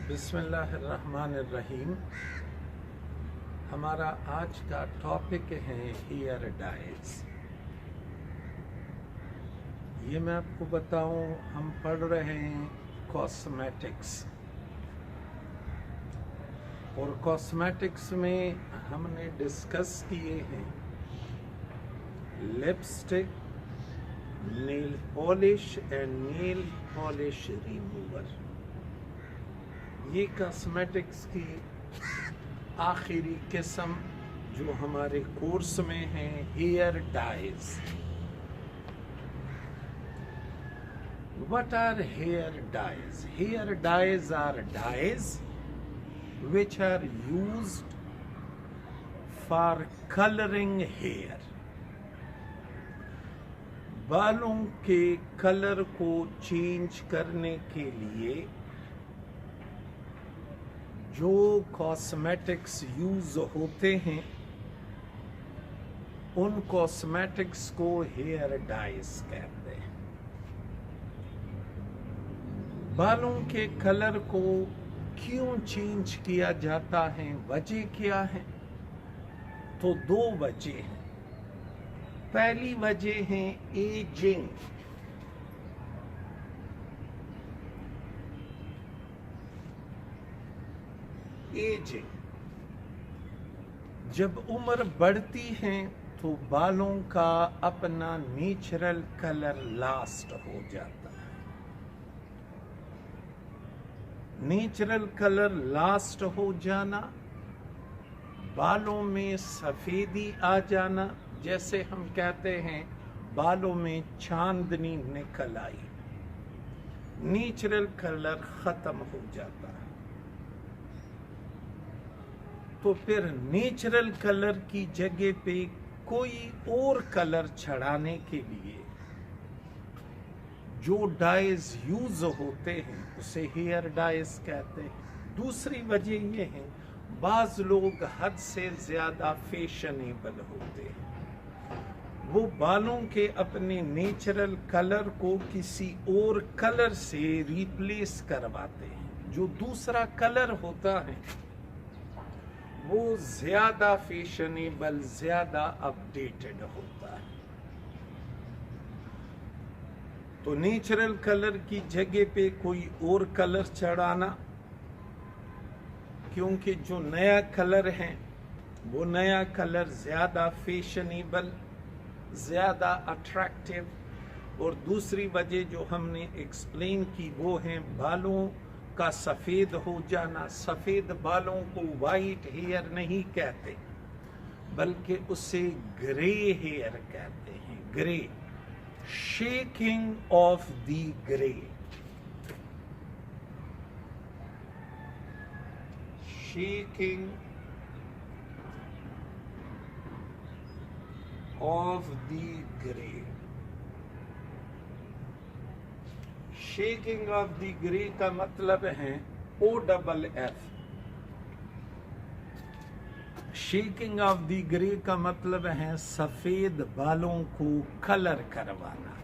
بسم اللہ الرحمن الرحیم. ہمارا آج کا ٹاپک ہے ہیئر ڈائز. یہ میں آپ کو بتاؤں، ہم پڑھ رہے ہیں کاسمیٹکس، اور کاسمیٹکس میں ہم نے ڈسکس کیے ہیں lipstick, nail polish and nail polish remover. یہ کاسمیٹکس کی آخری قسم جو ہمارے کورس میں ہے hair dyes. What are hair dyes? Hair dyes are dyes which are used for coloring hair. بالوں کے کلر کو چینج کرنے کے لیے جو کاسمیٹکس یوز ہوتے ہیں ان کاسمیٹکس کو ہیئر ڈائز کہتے ہیں. بالوں کے کلر کو کیوں چینج کیا جاتا ہے، وجہ کیا ہے؟ تو دو وجہ ہیں. پہلی وجہ ہے ایجنگ. جب عمر بڑھتی ہے تو بالوں کا اپنا نیچرل کلر لاسٹ ہو جاتا ہے. نیچرل کلر لاسٹ ہو جانا، بالوں میں سفیدی آ جانا، جیسے ہم کہتے ہیں بالوں میں چاندنی نکل آئی، نیچرل کلر ختم ہو جاتا ہے. تو پھر نیچرل کلر کی جگہ پہ کوئی اور کلر چڑھانے کے لیے جو ڈائز یوز ہوتے ہیں اسے ہیئر ڈائز کہتے ہیں. دوسری وجہ یہ ہے بعض لوگ حد سے زیادہ فیشنیبل ہوتے ہیں، وہ بالوں کے اپنے نیچرل کلر کو کسی اور کلر سے ریپلیس کرواتے ہیں. جو دوسرا کلر ہوتا ہے وہ زیادہ فیشنیبل، زیادہ اپ ڈیٹڈ ہوتا ہے. تو نیچرل کلر کی جگہ پہ کوئی اور کلر چڑھانا، کیونکہ جو نیا کلر ہے وہ نیا کلر زیادہ فیشنیبل، زیادہ اٹریکٹیو. اور دوسری وجہ جو ہم نے ایکسپلین کی وہ ہے بالوں کا سفید ہو جانا. سفید بالوں کو وائٹ ہیئر نہیں کہتے بلکہ اسے گرے ہیئر کہتے ہیں. Grey, shaking off the grey. Shaking off the grey. Shaking off the grey کا مطلب ہے OFF. Shaking off the grey کا مطلب ہے سفید بالوں کو کلر کروانا.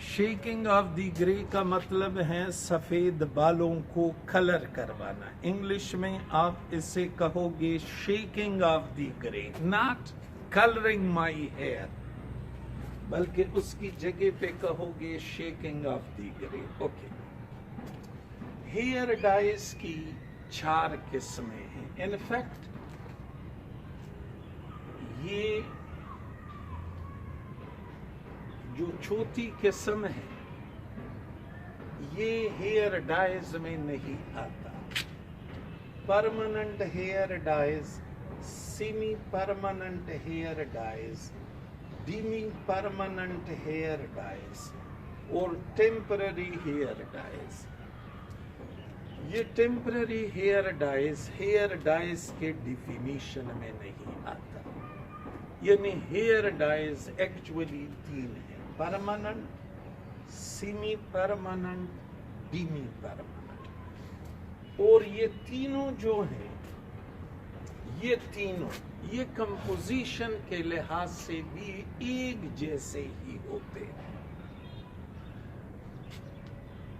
شیکنگ آف دی گرے کا مطلب ہے سفید بالوں کو کلر کروانا. انگلش میں آپ اسے کہو گے shaking off the grey, not colouring my hair, بلکہ اس کی جگہ پہ کہو گے shaking off the grey. Okay. Hair dyes کی 4 قسمیں ہیں. ان فیکٹ یہ جو چوتھی قسم ہے یہ ہیئر ڈائز میں نہیں آتا. Permanent hair dyes, semi permanent hair dyes, demi permanent hair dyes اور ٹیمپرری ہیئر ڈائز. یہ ٹیمپرری ہیئر ڈائز کے ڈیفینیشن میں نہیں آتا. یعنی ہیئر ڈائز ایکچولی 3 ہیں: permanent, semi permanent, demi permanent. اور یہ تینوں جو ہیں یہ کمپوزیشن کے لحاظ سے بھی ایک جیسے ہی ہوتے ہیں.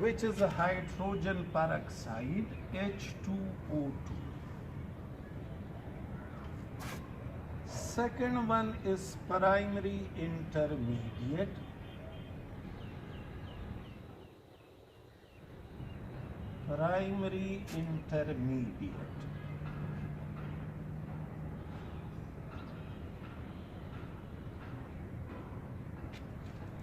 which is a hydrogen peroxide H2O2. Second one is primary intermediate, primary intermediate.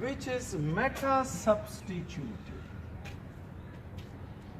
which is meta substituted।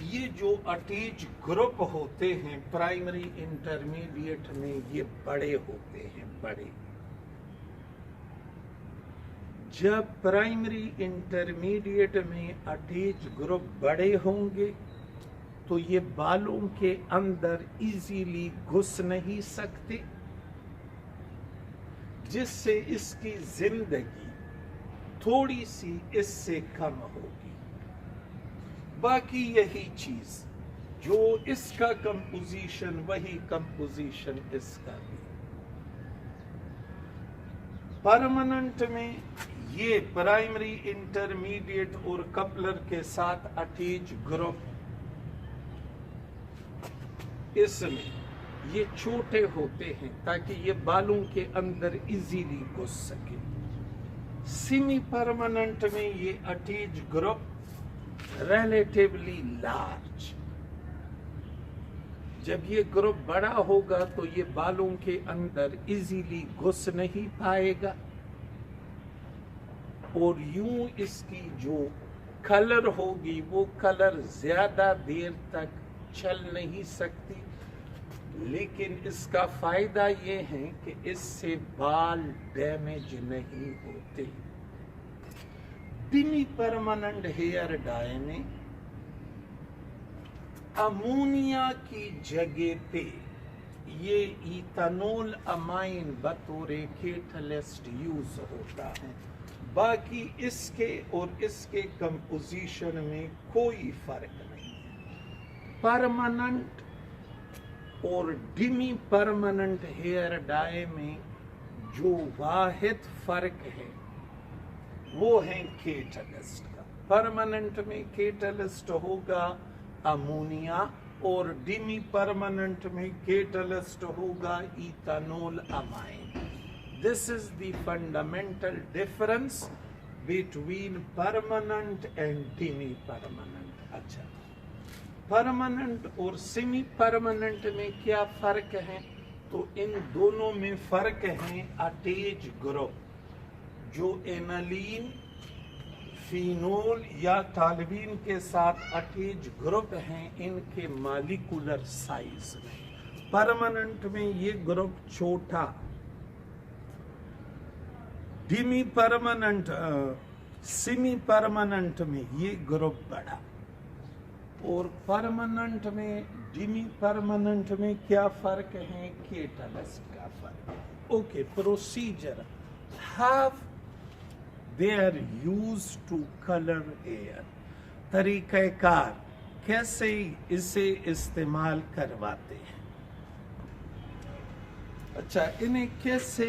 یہ جو اٹیچ گروپ ہوتے ہیں پرائمری انٹرمیڈیٹ میں یہ بڑے ہوتے ہیں بڑے. جب پرائمری انٹرمیڈیٹ میں اٹیچ گروپ بڑے ہوں گے تو یہ بالوں کے اندر ایزیلی گھس نہیں سکتے، جس سے اس کی زندگی تھوڑی سی اس سے کم ہوگی. باقی یہی چیز جو اس کا کمپوزیشن وہی کمپوزیشن اس کا بھی. پرماننٹ میں یہ پرائمری انٹرمیڈیٹ اور کپلر کے ساتھ اٹیچ گروپ اس میں یہ چھوٹے ہوتے ہیں تاکہ یہ بالوں کے اندر ایزیلی گھس سکے. سیمی پرماننٹ میں یہ اٹیچ گروپ ریلیٹیولی لارج. جب یہ گروپ بڑا ہوگا تو یہ بالوں کے اندر ایزیلی گھس نہیں پائے گا اور یوں اس کی جو کلر ہوگی وہ کلر زیادہ دیر تک چل نہیں سکتی. لیکن اس کا فائدہ یہ ہے کہ اس سے بال ڈیمیج نہیں ہوتے. سیمی پرماننٹ ہیئر ڈائی میں امونیا کی جگہ پہ یہ ایتھنول امائن بطور کیٹلسٹ یوز ہوتا ہے. باقی اس کے اور اس کے کمپوزیشن میں کوئی فرق نہیں. پرماننٹ اور ڈیمی پرماننٹ ہیئر ڈائی میں جو واحد فرق ہے وہ ہے کیٹلسٹ کا. پرماننٹ میں کیٹلسٹ ہوگا امونیا اور ڈیمی پرماننٹ میں کیٹلسٹ ہوگا ethanol امائن. This is the fundamental difference between permanent and demi-permanent. اچھا، پرماننٹ اور سیمی پرماننٹ میں کیا فرق ہے؟ تو ان دونوں میں فرق ہے اٹیچ گروپ. جو اینالین فینول یا ٹالوین کے ساتھ اٹیچ گروپ ہیں ان کے مالیکولر سائز میں. پرماننٹ میں یہ گروپ چھوٹا، ڈیمی پرماننٹ سیمی پرماننٹ میں یہ گروپ بڑا. اور پرماننٹ میں ڈیمی پرماننٹ میں کیا فرق ہے؟ کیٹلسٹ کا فرق. اوکے، پروسیجر ہاو they are used to color hair. طریقہ کار کیسے اسے استعمال کرواتے ہیں. اچھا، انہیں کیسے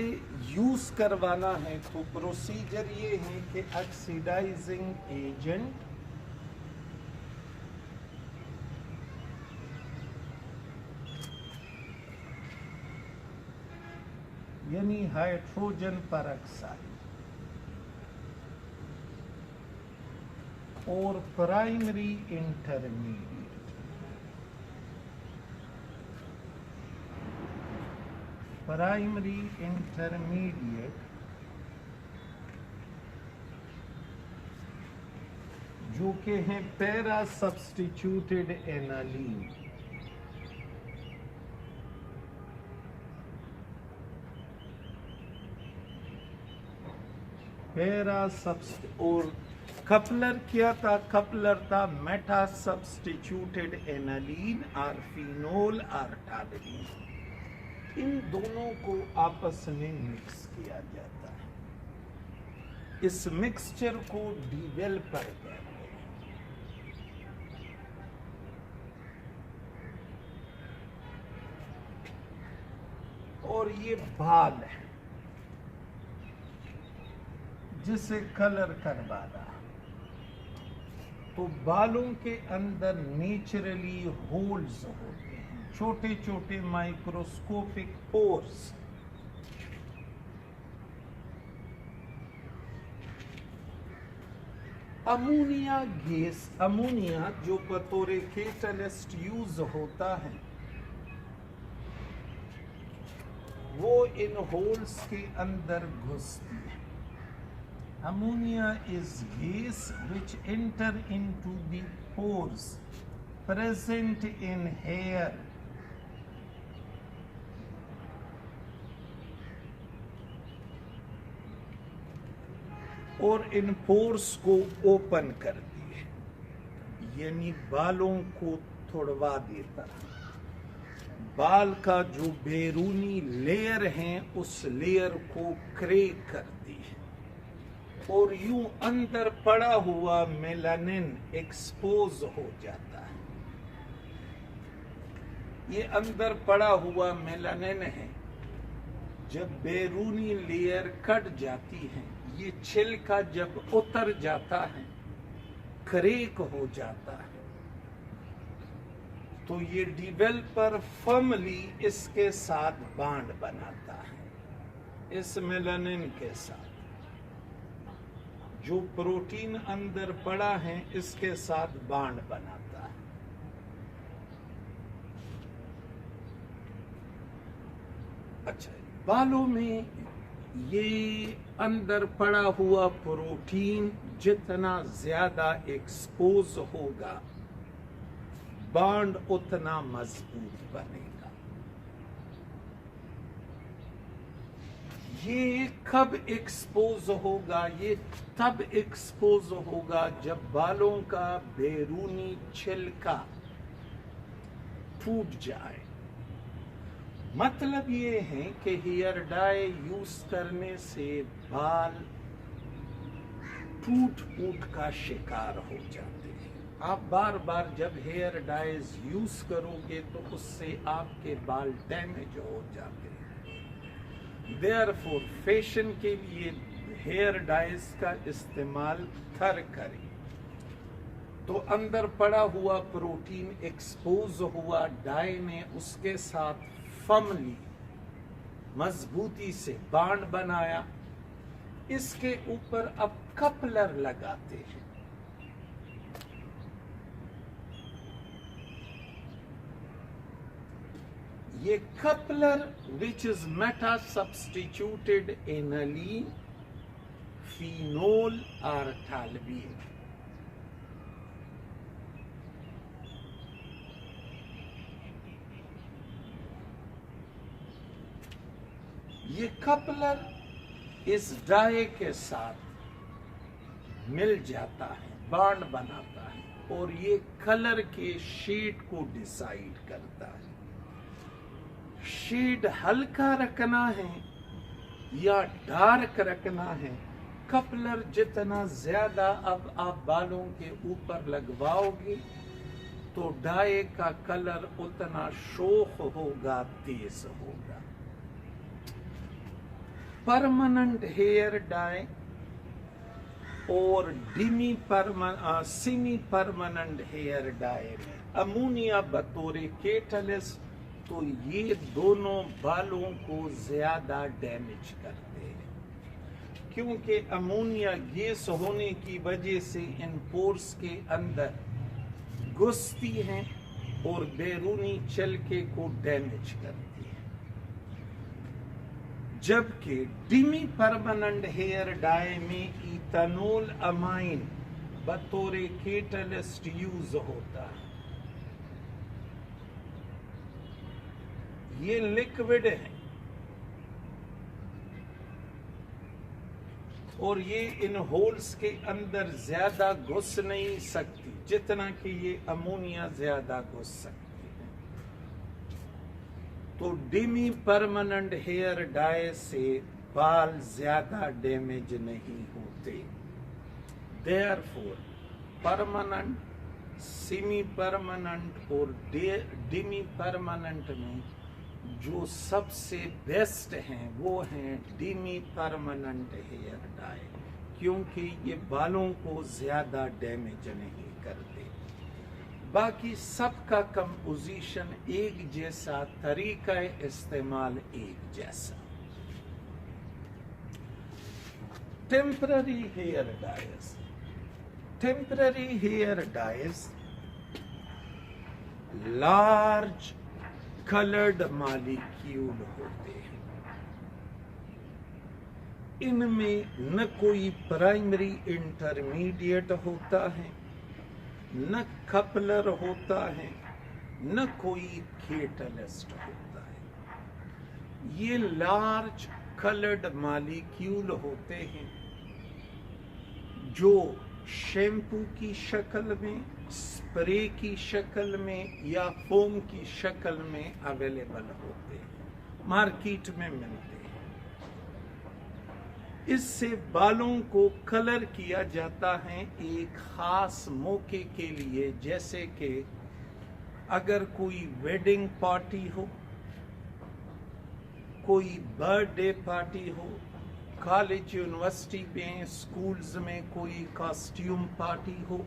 یوز کروانا ہے تو پروسیجر یہ ہے کہ آکسیڈائزنگ ایجنٹ یعنی ہائیڈروجن پر آکسائڈ اور پرائمری انٹرمیڈیٹ جو کہ ہیں پیرا سبسٹیچیوٹڈ اینالین. اور کپلر کیا تھا؟ کپلر تھا میٹا سبسٹیچیوٹڈ اینالین اور فینول اور ٹالوین. ان دونوں کو آپس میں مکس کیا جاتا ہے. اس مکسچر کو ڈیویلپر کہتے ہیں. اور یہ بال ہے جسے کلر کروانا. تو بالوں کے اندر نیچرلی ہولز ہوتے ہیں، چھوٹے چھوٹے microscopic pores. Ammonia gas, ammonia جو بطور کیٹلسٹ یوز ہوتا ہے وہ ان ہولز کے اندر گھستی ہے. Ammonia is gas which enter into the pores present in hair. اور ان پورس کو اوپن کر دیے، یعنی بالوں کو تھوڑوا دیتا ہے، بال کا جو بیرونی لیئر ہیں اس لیئر کو کریک کر دی، اور یوں اندر پڑا ہوا میلانن ایکسپوز ہو جاتا ہے۔ یہ اندر پڑا ہوا میلانن ہے، جب بیرونی لیئر کٹ جاتی ہے، یہ چھلکا جب اتر جاتا ہے، کریک ہو جاتا ہے، تو یہ ڈیویلپر فرملی اس کے ساتھ بانڈ بناتا ہے، اس میلانن کے ساتھ۔ جو پروٹین اندر پڑا ہے اس کے ساتھ بانڈ بناتا ہے۔ اچھا، بالوں میں یہ اندر پڑا ہوا پروٹین جتنا زیادہ ایکسپوز ہوگا، بانڈ اتنا مضبوط بنے گا۔ یہ کب ایکسپوز ہوگا؟ یہ تب ایکسپوز ہوگا جب بالوں کا بیرونی چھلکا ٹوٹ جائے۔ مطلب یہ ہے کہ ہیئر ڈائی یوز کرنے سے بال ٹوٹ کا شکار ہو جاتے ہیں۔ آپ بار بار جب ہیئر ڈائز یوز کرو گے تو اس سے آپ کے بال ڈیمیج ہو جاتے ہیں۔ Therefore فیشن کے لیے ہیئر ڈائز کا استعمال کریں تو اندر پڑا ہوا پروٹین ایکسپوز ہوا، ڈائی نے اس کے ساتھ فملی مضبوطی سے بانڈ بنایا، اس کے اوپر اب کپلر لگاتے ہیں۔ یہ کپلر which is meta substituted aniline, phenol or toluene۔ یہ کپلر اس ڈائی کے ساتھ مل جاتا ہے، بانڈ بناتا ہے، اور یہ کلر کے شیڈ کو ڈیسائیڈ کرتا ہے۔ شیڈ ہلکا رکھنا ہے یا ڈارک رکھنا ہے، کپلر جتنا زیادہ اب آپ بالوں کے اوپر لگواؤ گے تو ڈائی کا کلر اتنا شوخ ہوگا، تیز ہوگا۔ پرماننٹ ہیئر ڈائی اور سیمی پرماننٹ ہیئر ڈائی میں امونیا بطور کیٹلسٹ، تو یہ دونوں بالوں کو زیادہ ڈیمیج کرتے ہیں، کیونکہ امونیا گیس ہونے کی وجہ سے ان پورس کے اندر گھستی ہیں اور بیرونی چھلکے کو ڈیمیج کرتی ہے۔ جبکہ ڈیمی پرماننٹ ہیئر ڈائی میں ایتھنول امائن بطور کیٹلسٹ یوز ہوتا ہے۔ یہ لکوڈ ہے اور یہ ان ہولز کے اندر زیادہ گھس نہیں سکتی جتنا کہ یہ امونیا زیادہ گھس سکتی ہے، تو ڈیمی پرماننٹ ہیئر ڈائی سے بال زیادہ ڈیمیج نہیں ہوتے۔ Therefore پرماننٹ، سیمی پرماننٹ اور ڈیمی پرماننٹ میں جو سب سے بیسٹ ہیں وہ ہیں ڈیمی پرماننٹ ہیئر ڈائی، کیونکہ یہ بالوں کو زیادہ ڈیمیج نہیں کرتے۔ باقی سب کا کمپوزیشن ایک جیسا، طریقہ استعمال ایک جیسا۔ Temporary hair dyes, temporary hair dyes large coloured molecule ہوتے ہیں، ان میں نہ کوئی پرائمری انٹرمیڈیٹ ہوتا ہے نہ کپلر ہوتا ہے، نہ کوئی کیٹلسٹ ہوتا ہے۔ یہ لارج کلرڈ مالیکیول ہوتے ہیں جو شیمپو کی شکل میں، اسپرے کی شکل میں یا فوم کی شکل میں اویلیبل ہوتے ہیں، مارکیٹ میں ملتے ہیں۔ اس سے بالوں کو کلر کیا جاتا ہے ایک خاص موقع کے لیے، جیسے کہ اگر کوئی ویڈنگ پارٹی ہو، کوئی برتھ ڈے پارٹی ہو، کالج یونیورسٹی میں، سکولز میں کوئی کاسٹیوم پارٹی ہو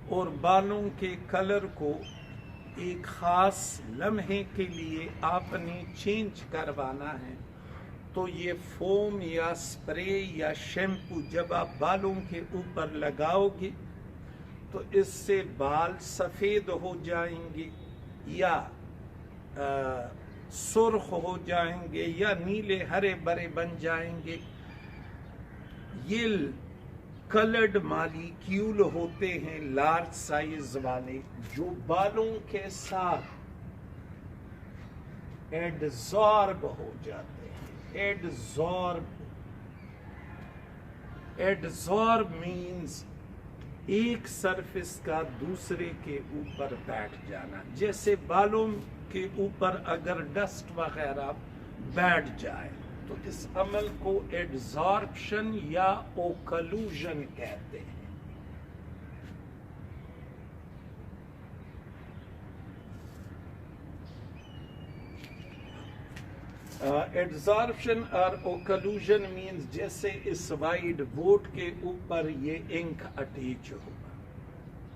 اور بالوں کے کلر کو ایک خاص لمحے کے لیے آپ نے چینج کروانا ہے، تو یہ فوم یا سپرے یا شیمپو جب آپ بالوں کے اوپر لگاؤ گے تو اس سے بال سفید ہو جائیں گے یا سرخ ہو جائیں گے یا نیلے ہرے برے بن جائیں گے۔ یہ کلرڈ مالیکیول ہوتے ہیں لارج سائز والے، جو بالوں کے ساتھ ایڈزارب ہو جاتے ہیں۔ ایڈزارب مینز ایک سرفیس کا دوسرے کے اوپر بیٹھ جانا، جیسے بالوں کے اوپر اگر ڈسٹ وغیرہ بیٹھ جائے تو اس عمل کو ایڈزارپشن یا اوکلوژن کہتے ہیں۔ ایڈزارپشن اور اوکلوژن مینز جیسے اس وائٹ بورڈ کے اوپر یہ انک اٹیچ ہوگا،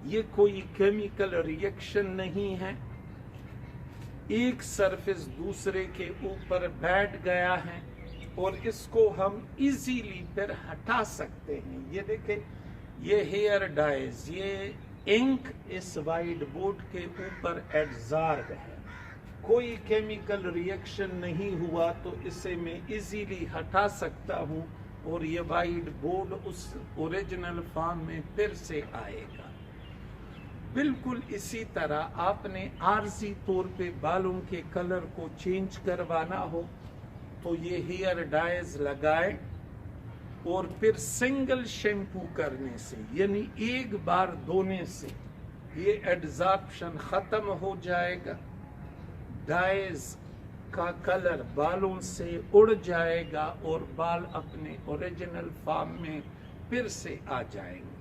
یہ کوئی کیمیکل ریئیکشن نہیں ہے، ایک سرفیس دوسرے کے اوپر بیٹھ گیا ہے اور اس کو ہم ایزیلی پھر ہٹا سکتے ہیں۔ یہ دیکھیں، یہ ہیئر ڈائز، یہ انک اس وائٹ بورڈ کے اوپر ایڈزارب ہے، کوئی کیمیکل ریئیکشن نہیں ہوا تو اسے میں ایزیلی ہٹا سکتا ہوں اور یہ وائٹ بورڈ اس اوریجنل فارم میں پھر سے آئے گا۔ بالکل اسی طرح آپ نے عارضی طور پہ بالوں کے کلر کو چینج کروانا ہو تو یہ ہیئر ڈائز لگائے اور پھر سنگل شیمپو کرنے سے، یعنی ایک بار دھونے سے یہ ایڈزارپشن ختم ہو جائے گا، ڈائز کا کلر بالوں سے اڑ جائے گا اور بال اپنے اوریجنل فارم میں پھر سے آ جائیں گے۔